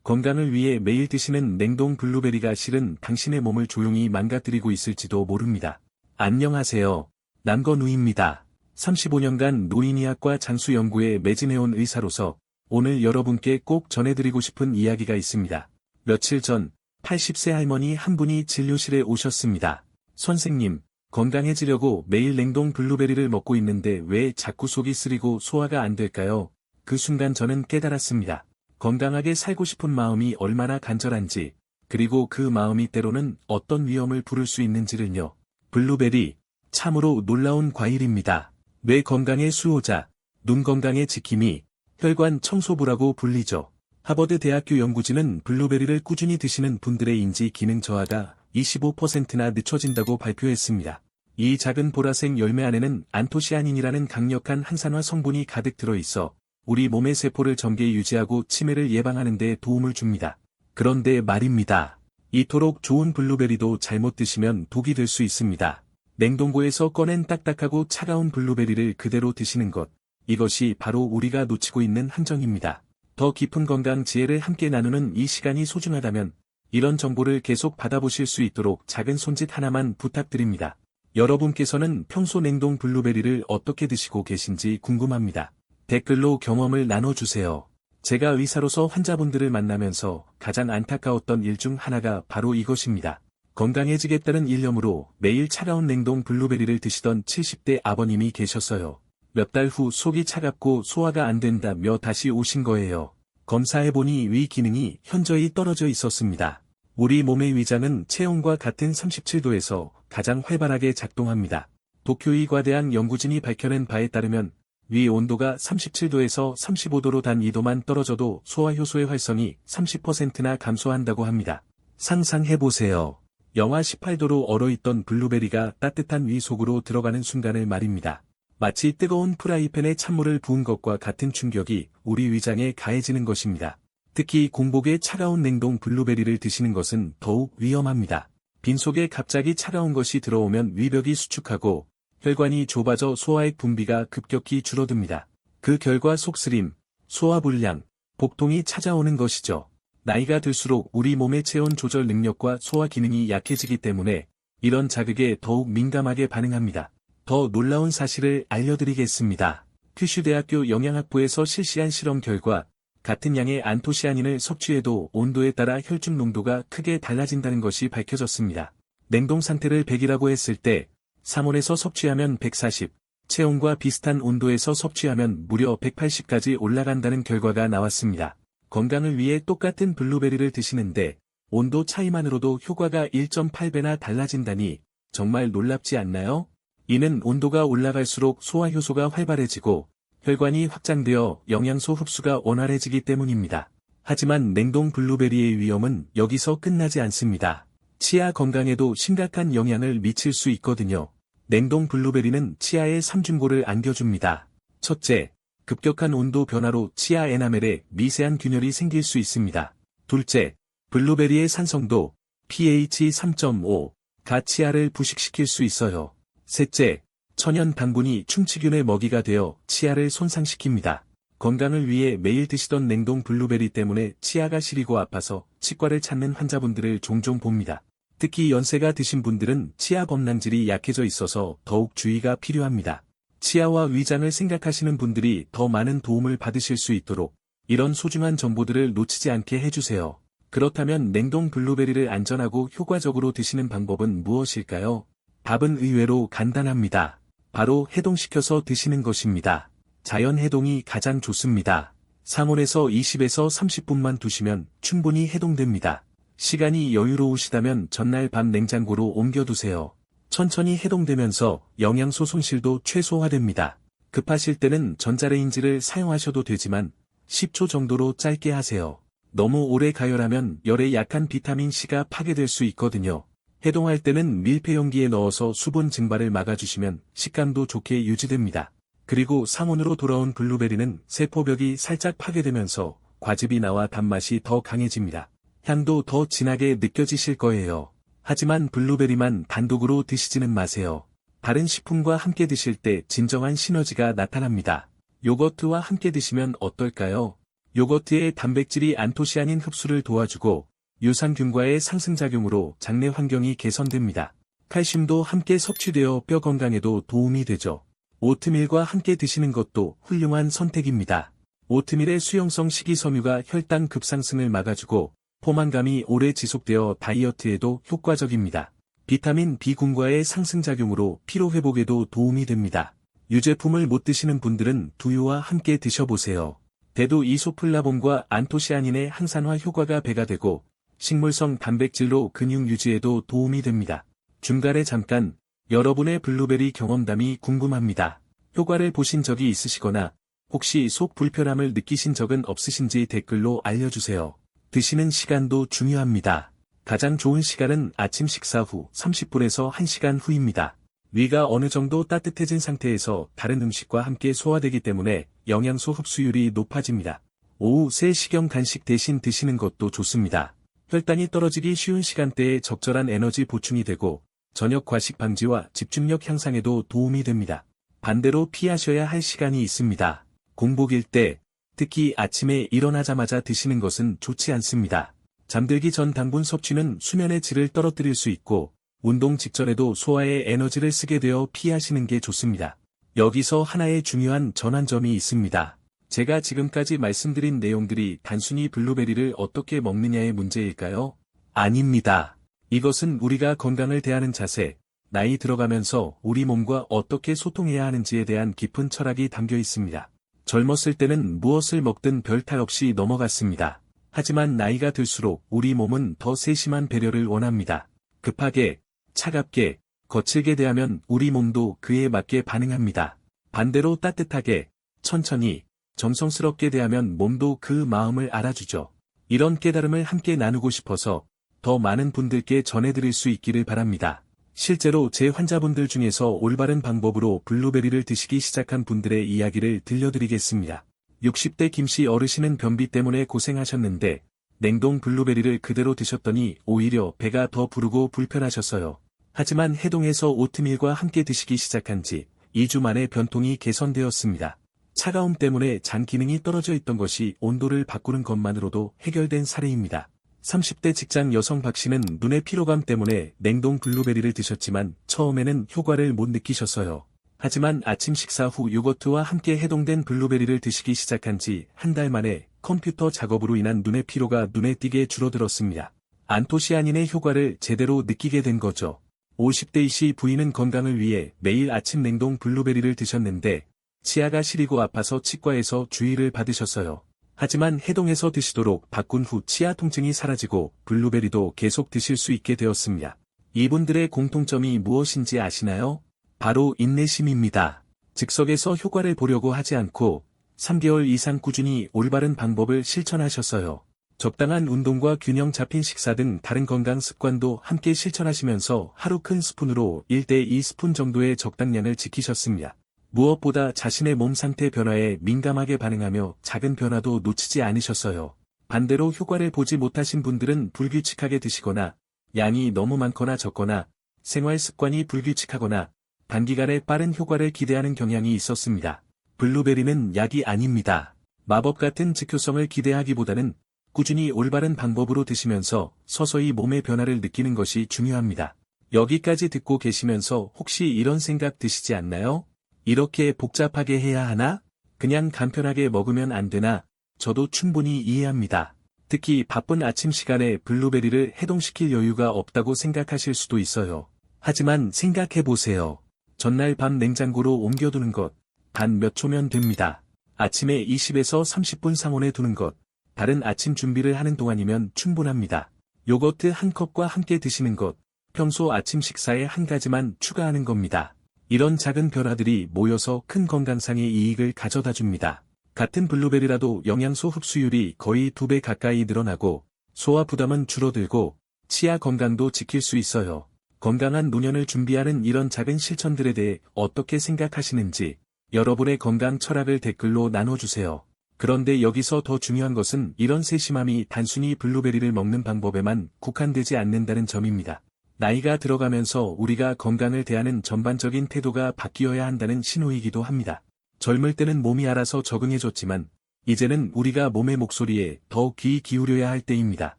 건강을 위해 매일 드시는 냉동 블루베리가 실은 당신의 몸을 조용히 망가뜨리고 있을지도 모릅니다. 안녕하세요. 남건우입니다. 35년간 노인의학과 장수연구에 매진해온 의사로서 오늘 여러분께 꼭 전해드리고 싶은 이야기가 있습니다. 며칠 전 80세 할머니 한 분이 진료실에 오셨습니다. 선생님, 건강해지려고 매일 냉동 블루베리를 먹고 있는데 왜 자꾸 속이 쓰리고 소화가 안 될까요? 그 순간 저는 깨달았습니다. 건강하게 살고 싶은 마음이 얼마나 간절한지, 그리고 그 마음이 때로는 어떤 위험을 부를 수 있는지를요. 블루베리, 참으로 놀라운 과일입니다. 뇌 건강의 수호자, 눈 건강의 지킴이, 혈관 청소부라고 불리죠. 하버드 대학교 연구진은 블루베리를 꾸준히 드시는 분들의 인지 기능 저하가 25%나 늦춰진다고 발표했습니다. 이 작은 보라색 열매 안에는 안토시아닌이라는 강력한 항산화 성분이 가득 들어있어 우리 몸의 세포를 정게 유지하고 치매를 예방하는 데 도움을 줍니다. 그런데 말입니다. 이토록 좋은 블루베리도 잘못 드시면 독이 될 수 있습니다. 냉동고에서 꺼낸 딱딱하고 차가운 블루베리를 그대로 드시는 것, 이것이 바로 우리가 놓치고 있는 함정입니다. 더 깊은 건강 지혜를 함께 나누는 이 시간이 소중하다면 이런 정보를 계속 받아보실 수 있도록 작은 손짓 하나만 부탁드립니다. 여러분께서는 평소 냉동 블루베리를 어떻게 드시고 계신지 궁금합니다. 댓글로 경험을 나눠주세요. 제가 의사로서 환자분들을 만나면서 가장 안타까웠던 일 중 하나가 바로 이것입니다. 건강해지겠다는 일념으로 매일 차가운 냉동 블루베리를 드시던 70대 아버님이 계셨어요. 몇 달 후 속이 차갑고 소화가 안 된다며 다시 오신 거예요. 검사해보니 위 기능이 현저히 떨어져 있었습니다. 우리 몸의 위장은 체온과 같은 37도에서 가장 활발하게 작동합니다. 도쿄의과대학 연구진이 밝혀낸 바에 따르면 위 온도가 37도에서 35도로 단 2도만 떨어져도 소화효소의 활성이 30%나 감소한다고 합니다. 상상해보세요. 영하 18도로 얼어있던 블루베리가 따뜻한 위 속으로 들어가는 순간을 말입니다. 마치 뜨거운 프라이팬에 찬물을 부은 것과 같은 충격이 우리 위장에 가해지는 것입니다. 특히 공복에 차가운 냉동 블루베리를 드시는 것은 더욱 위험합니다. 빈속에 갑자기 차가운 것이 들어오면 위벽이 수축하고 혈관이 좁아져 소화액 분비가 급격히 줄어듭니다. 그 결과 속쓰림, 소화불량, 복통이 찾아오는 것이죠. 나이가 들수록 우리 몸의 체온 조절 능력과 소화 기능이 약해지기 때문에 이런 자극에 더욱 민감하게 반응합니다. 더 놀라운 사실을 알려드리겠습니다. 큐슈대학교 영양학부에서 실시한 실험 결과 같은 양의 안토시아닌을 섭취해도 온도에 따라 혈중 농도가 크게 달라진다는 것이 밝혀졌습니다. 냉동 상태를 100이라고 했을 때 상온에서 섭취하면 140, 체온과 비슷한 온도에서 섭취하면 무려 180까지 올라간다는 결과가 나왔습니다. 건강을 위해 똑같은 블루베리를 드시는데 온도 차이만으로도 효과가 1.8배나 달라진다니 정말 놀랍지 않나요? 이는 온도가 올라갈수록 소화효소가 활발해지고 혈관이 확장되어 영양소 흡수가 원활해지기 때문입니다. 하지만 냉동 블루베리의 위험은 여기서 끝나지 않습니다. 치아 건강에도 심각한 영향을 미칠 수 있거든요. 냉동 블루베리는 치아에 3중고를 안겨줍니다. 첫째, 급격한 온도 변화로 치아 에나멜에 미세한 균열이 생길 수 있습니다. 둘째, 블루베리의 산성도 pH 3.5가 치아를 부식시킬 수 있어요. 셋째, 천연 당분이 충치균의 먹이가 되어 치아를 손상시킵니다. 건강을 위해 매일 드시던 냉동 블루베리 때문에 치아가 시리고 아파서 치과를 찾는 환자분들을 종종 봅니다. 특히 연세가 드신 분들은 치아 범랑질이 약해져 있어서 더욱 주의가 필요합니다. 치아와 위장을 생각하시는 분들이 더 많은 도움을 받으실 수 있도록 이런 소중한 정보들을 놓치지 않게 해주세요. 그렇다면 냉동 블루베리를 안전하고 효과적으로 드시는 방법은 무엇일까요? 답은 의외로 간단합니다. 바로 해동시켜서 드시는 것입니다. 자연 해동이 가장 좋습니다. 상온에서 20에서 30분만 두시면 충분히 해동됩니다. 시간이 여유로우시다면 전날 밤 냉장고로 옮겨두세요. 천천히 해동되면서 영양소 손실도 최소화됩니다. 급하실 때는 전자레인지를 사용하셔도 되지만 10초 정도로 짧게 하세요. 너무 오래 가열하면 열에 약한 비타민C가 파괴될 수 있거든요. 해동할 때는 밀폐 용기에 넣어서 수분 증발을 막아주시면 식감도 좋게 유지됩니다. 그리고 상온으로 돌아온 블루베리는 세포벽이 살짝 파괴되면서 과즙이 나와 단맛이 더 강해집니다. 향도 더 진하게 느껴지실 거예요. 하지만 블루베리만 단독으로 드시지는 마세요. 다른 식품과 함께 드실 때 진정한 시너지가 나타납니다. 요거트와 함께 드시면 어떨까요? 요거트의 단백질이 안토시아닌 흡수를 도와주고 유산균과의 상승작용으로 장내 환경이 개선됩니다. 칼슘도 함께 섭취되어 뼈 건강에도 도움이 되죠. 오트밀과 함께 드시는 것도 훌륭한 선택입니다. 오트밀의 수용성 식이섬유가 혈당 급상승을 막아주고 포만감이 오래 지속되어 다이어트에도 효과적입니다. 비타민 B군과의 상승작용으로 피로회복에도 도움이 됩니다. 유제품을 못 드시는 분들은 두유와 함께 드셔보세요. 대두 이소플라본과 안토시아닌의 항산화 효과가 배가 되고 식물성 단백질로 근육 유지에도 도움이 됩니다. 중간에 잠깐 여러분의 블루베리 경험담이 궁금합니다. 효과를 보신 적이 있으시거나 혹시 속 불편함을 느끼신 적은 없으신지 댓글로 알려주세요. 드시는 시간도 중요합니다. 가장 좋은 시간은 아침 식사 후 30분에서 1시간 후입니다. 위가 어느 정도 따뜻해진 상태에서 다른 음식과 함께 소화되기 때문에 영양소 흡수율이 높아집니다. 오후 3시경 간식 대신 드시는 것도 좋습니다. 혈당이 떨어지기 쉬운 시간대에 적절한 에너지 보충이 되고 저녁 과식 방지와 집중력 향상에도 도움이 됩니다. 반대로 피하셔야 할 시간이 있습니다. 공복일 때, 특히 아침에 일어나자마자 드시는 것은 좋지 않습니다. 잠들기 전 당분 섭취는 수면의 질을 떨어뜨릴 수 있고 운동 직전에도 소화에 에너지를 쓰게 되어 피하시는 게 좋습니다. 여기서 하나의 중요한 전환점이 있습니다. 제가 지금까지 말씀드린 내용들이 단순히 블루베리를 어떻게 먹느냐의 문제일까요? 아닙니다. 이것은 우리가 건강을 대하는 자세, 나이 들어가면서 우리 몸과 어떻게 소통해야 하는지에 대한 깊은 철학이 담겨 있습니다. 젊었을 때는 무엇을 먹든 별 탈 없이 넘어갔습니다. 하지만 나이가 들수록 우리 몸은 더 세심한 배려를 원합니다. 급하게, 차갑게, 거칠게 대하면 우리 몸도 그에 맞게 반응합니다. 반대로 따뜻하게, 천천히, 정성스럽게 대하면 몸도 그 마음을 알아주죠. 이런 깨달음을 함께 나누고 싶어서 더 많은 분들께 전해드릴 수 있기를 바랍니다. 실제로 제 환자분들 중에서 올바른 방법으로 블루베리를 드시기 시작한 분들의 이야기를 들려드리겠습니다. 60대 김씨 어르신은 변비 때문에 고생하셨는데 냉동 블루베리를 그대로 드셨더니 오히려 배가 더 부르고 불편하셨어요. 하지만 해동해서 오트밀과 함께 드시기 시작한 지 2주 만에 변통이 개선되었습니다. 차가움 때문에 장 기능이 떨어져 있던 것이 온도를 바꾸는 것만으로도 해결된 사례입니다. 30대 직장 여성 박씨는 눈의 피로감 때문에 냉동 블루베리를 드셨지만 처음에는 효과를 못 느끼셨어요. 하지만 아침 식사 후 요거트와 함께 해동된 블루베리를 드시기 시작한 지 한 달 만에 컴퓨터 작업으로 인한 눈의 피로가 눈에 띄게 줄어들었습니다. 안토시아닌의 효과를 제대로 느끼게 된 거죠. 50대 이씨 부인은 건강을 위해 매일 아침 냉동 블루베리를 드셨는데 치아가 시리고 아파서 치과에서 주의를 받으셨어요. 하지만 해동해서 드시도록 바꾼 후 치아 통증이 사라지고 블루베리도 계속 드실 수 있게 되었습니다. 이분들의 공통점이 무엇인지 아시나요? 바로 인내심입니다. 즉석에서 효과를 보려고 하지 않고 3개월 이상 꾸준히 올바른 방법을 실천하셨어요. 적당한 운동과 균형 잡힌 식사 등 다른 건강 습관도 함께 실천하시면서 하루 큰 스푼으로 1대 2스푼 정도의 적당량을 지키셨습니다. 무엇보다 자신의 몸 상태 변화에 민감하게 반응하며 작은 변화도 놓치지 않으셨어요. 반대로 효과를 보지 못하신 분들은 불규칙하게 드시거나 양이 너무 많거나 적거나 생활 습관이 불규칙하거나 단기간에 빠른 효과를 기대하는 경향이 있었습니다. 블루베리는 약이 아닙니다. 마법 같은 즉효성을 기대하기보다는 꾸준히 올바른 방법으로 드시면서 서서히 몸의 변화를 느끼는 것이 중요합니다. 여기까지 듣고 계시면서 혹시 이런 생각 드시지 않나요? 이렇게 복잡하게 해야 하나? 그냥 간편하게 먹으면 안 되나? 저도 충분히 이해합니다. 특히 바쁜 아침 시간에 블루베리를 해동시킬 여유가 없다고 생각하실 수도 있어요. 하지만 생각해보세요. 전날 밤 냉장고로 옮겨두는 것, 단 몇 초면 됩니다. 아침에 20에서 30분 상온에 두는 것, 다른 아침 준비를 하는 동안이면 충분합니다. 요거트 한 컵과 함께 드시는 것, 평소 아침 식사에 한 가지만 추가하는 겁니다. 이런 작은 변화들이 모여서 큰 건강상의 이익을 가져다 줍니다. 같은 블루베리라도 영양소 흡수율이 거의 2배 가까이 늘어나고 소화 부담은 줄어들고 치아 건강도 지킬 수 있어요. 건강한 노년을 준비하는 이런 작은 실천들에 대해 어떻게 생각하시는지 여러분의 건강 철학을 댓글로 나눠주세요. 그런데 여기서 더 중요한 것은 이런 세심함이 단순히 블루베리를 먹는 방법에만 국한되지 않는다는 점입니다. 나이가 들어가면서 우리가 건강을 대하는 전반적인 태도가 바뀌어야 한다는 신호이기도 합니다. 젊을 때는 몸이 알아서 적응해줬지만 이제는 우리가 몸의 목소리에 더 귀 기울여야 할 때입니다.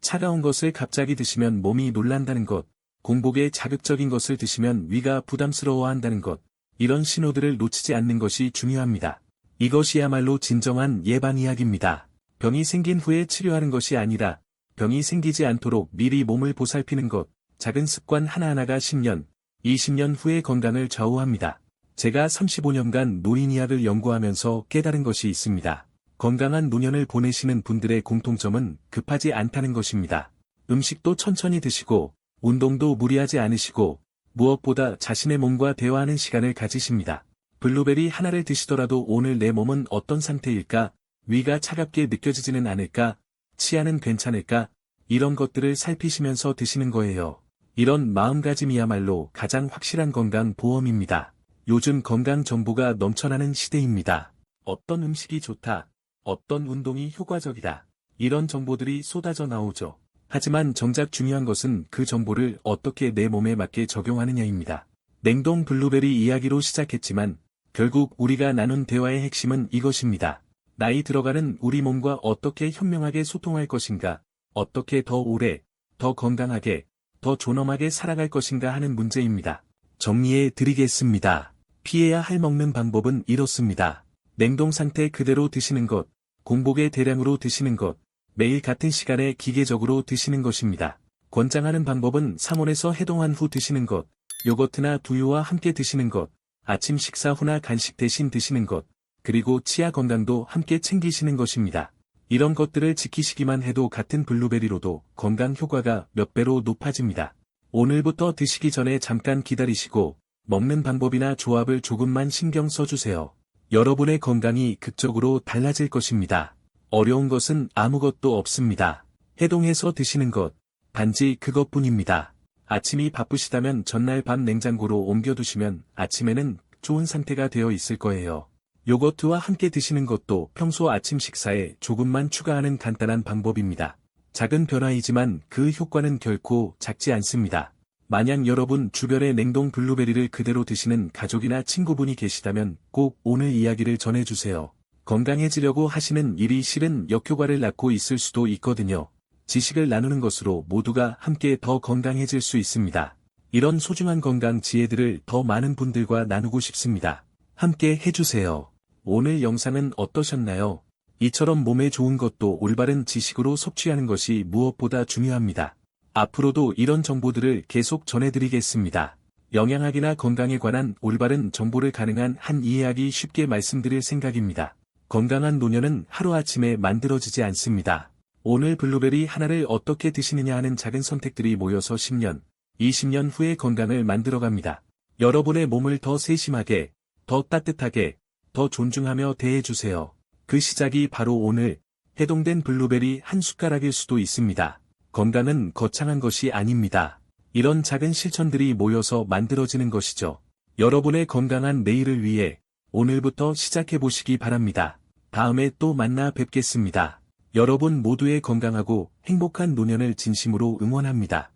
차가운 것을 갑자기 드시면 몸이 놀란다는 것, 공복에 자극적인 것을 드시면 위가 부담스러워한다는 것, 이런 신호들을 놓치지 않는 것이 중요합니다. 이것이야말로 진정한 예방 이야기입니다. 병이 생긴 후에 치료하는 것이 아니라 병이 생기지 않도록 미리 몸을 보살피는 것, 작은 습관 하나하나가 10년, 20년 후의 건강을 좌우합니다. 제가 35년간 노인의학을 연구하면서 깨달은 것이 있습니다. 건강한 노년을 보내시는 분들의 공통점은 급하지 않다는 것입니다. 음식도 천천히 드시고, 운동도 무리하지 않으시고, 무엇보다 자신의 몸과 대화하는 시간을 가지십니다. 블루베리 하나를 드시더라도 오늘 내 몸은 어떤 상태일까? 위가 차갑게 느껴지지는 않을까? 치아는 괜찮을까? 이런 것들을 살피시면서 드시는 거예요. 이런 마음가짐이야말로 가장 확실한 건강 보험입니다. 요즘 건강 정보가 넘쳐나는 시대입니다. 어떤 음식이 좋다. 어떤 운동이 효과적이다. 이런 정보들이 쏟아져 나오죠. 하지만 정작 중요한 것은 그 정보를 어떻게 내 몸에 맞게 적용하느냐입니다. 냉동 블루베리 이야기로 시작했지만 결국 우리가 나눈 대화의 핵심은 이것입니다. 나이 들어가는 우리 몸과 어떻게 현명하게 소통할 것인가, 어떻게 더 오래, 더 건강하게, 더 존엄하게 살아갈 것인가 하는 문제입니다. 정리해 드리겠습니다. 피해야 할 먹는 방법은 이렇습니다. 냉동 상태 그대로 드시는 것, 공복에 대량으로 드시는 것, 매일 같은 시간에 기계적으로 드시는 것입니다. 권장하는 방법은 상온에서 해동한 후 드시는 것, 요거트나 두유와 함께 드시는 것, 아침 식사 후나 간식 대신 드시는 것, 그리고 치아 건강도 함께 챙기시는 것입니다. 이런 것들을 지키시기만 해도 같은 블루베리로도 건강 효과가 몇 배로 높아집니다. 오늘부터 드시기 전에 잠깐 기다리시고 먹는 방법이나 조합을 조금만 신경 써주세요. 여러분의 건강이 극적으로 달라질 것입니다. 어려운 것은 아무것도 없습니다. 해동해서 드시는 것, 단지 그것뿐입니다. 아침이 바쁘시다면 전날 밤 냉장고로 옮겨두시면 아침에는 좋은 상태가 되어 있을 거예요. 요거트와 함께 드시는 것도 평소 아침 식사에 조금만 추가하는 간단한 방법입니다. 작은 변화이지만 그 효과는 결코 작지 않습니다. 만약 여러분 주변에 냉동 블루베리를 그대로 드시는 가족이나 친구분이 계시다면 꼭 오늘 이야기를 전해주세요. 건강해지려고 하시는 일이 실은 역효과를 낳고 있을 수도 있거든요. 지식을 나누는 것으로 모두가 함께 더 건강해질 수 있습니다. 이런 소중한 건강 지혜들을 더 많은 분들과 나누고 싶습니다. 함께 해주세요. 오늘 영상은 어떠셨나요? 이처럼 몸에 좋은 것도 올바른 지식으로 섭취하는 것이 무엇보다 중요합니다. 앞으로도 이런 정보들을 계속 전해드리겠습니다. 영양학이나 건강에 관한 올바른 정보를 가능한 한 이해하기 쉽게 말씀드릴 생각입니다. 건강한 노년은 하루아침에 만들어지지 않습니다. 오늘 블루베리 하나를 어떻게 드시느냐 하는 작은 선택들이 모여서 10년, 20년 후의 건강을 만들어갑니다. 여러분의 몸을 더 세심하게, 더 따뜻하게, 더 존중하며 대해주세요. 그 시작이 바로 오늘 해동된 블루베리 한 숟가락일 수도 있습니다. 건강은 거창한 것이 아닙니다. 이런 작은 실천들이 모여서 만들어지는 것이죠. 여러분의 건강한 내일을 위해 오늘부터 시작해보시기 바랍니다. 다음에 또 만나 뵙겠습니다. 여러분 모두의 건강하고 행복한 노년을 진심으로 응원합니다.